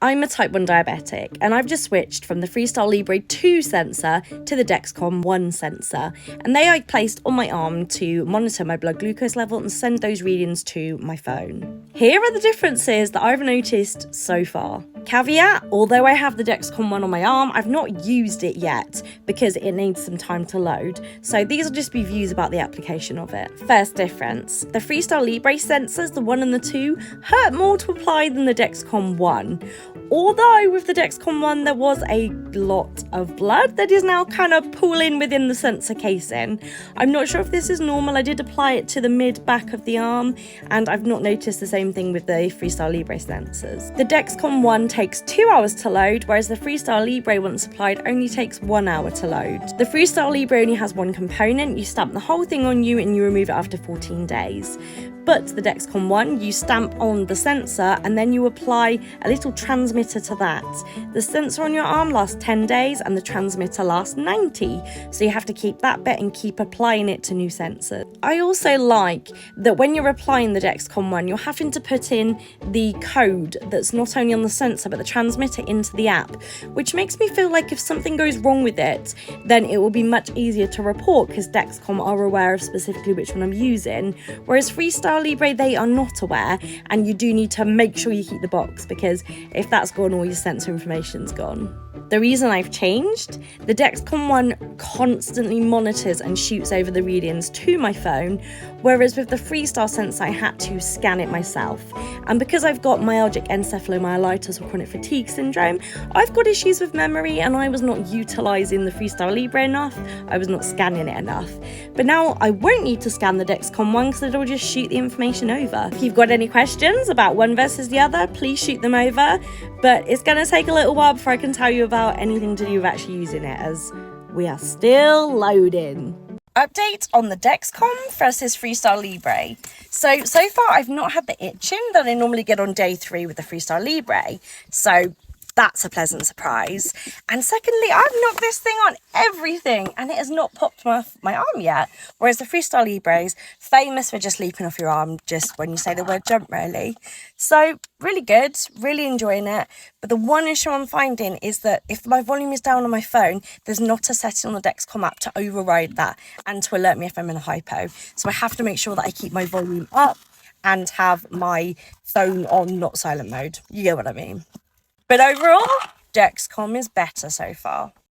I'm a type 1 diabetic, and I've just switched from the Freestyle Libre 2 sensor to the Dexcom One sensor, and they I placed on my arm to monitor my blood glucose level and send those readings to my phone. Here are the differences that I've noticed so far. Caveat, although I have the Dexcom One on my arm, I've not used it yet because it needs some time to load. So these will just be views about the application of it. First difference, the Freestyle Libre sensors, the 1 and the 2, hurt more to apply than the Dexcom One. Although with the Dexcom One there was a lot of blood that is now kind of pooling within the sensor casing. I'm not sure if this is normal. I did apply it to the mid-back of the arm, and I've not noticed the same thing with the Freestyle Libre sensors. The Dexcom One takes 2 hours to load, whereas the Freestyle Libre once applied only takes 1 hour to load. The Freestyle Libre only has one component. You stamp the whole thing on you and you remove it after 14 days. But the Dexcom One, you stamp on the sensor and then you apply a little transmitter to that. The sensor on your arm lasts 10 days and the transmitter lasts 90. So you have to keep that bit and keep applying it to new sensors. I also like that when you're applying the Dexcom One, you're having to put in the code that's not only on the sensor but the transmitter into the app, which makes me feel like if something goes wrong with it, then it will be much easier to report because Dexcom are aware of specifically which one I'm using. Whereas Freestyle Libre, they are not aware, and you do need to make sure you keep the box because if that's gone, all your sensor information's gone. The reason I've changed, the Dexcom One constantly monitors and shoots over the readings to my phone, whereas with the Freestyle sensor I had to scan it myself. And because I've got myalgic encephalomyelitis or chronic fatigue syndrome, I've got issues with memory and I was not utilising the Freestyle Libre enough, I was not scanning it enough. But now I won't need to scan the Dexcom One because it'll just shoot the information over. If you've got any questions about one versus the other, please shoot them over, but it's going to take a little while before I can tell you about anything to do with actually using it as we are still loading. Update on the Dexcom versus Freestyle Libre. So far I've not had the itching that I normally get on day 3 with the Freestyle Libre. So that's a pleasant surprise. And secondly, I've knocked this thing on everything and it has not popped my arm yet. Whereas the Freestyle Libre is famous for just leaping off your arm just when you say the word jump, really. So really good, really enjoying it. But the one issue I'm finding is that if my volume is down on my phone, there's not a setting on the Dexcom app to override that and to alert me if I'm in a hypo. So I have to make sure that I keep my volume up and have my phone on not silent mode. You get what I mean. But overall, Dexcom is better so far.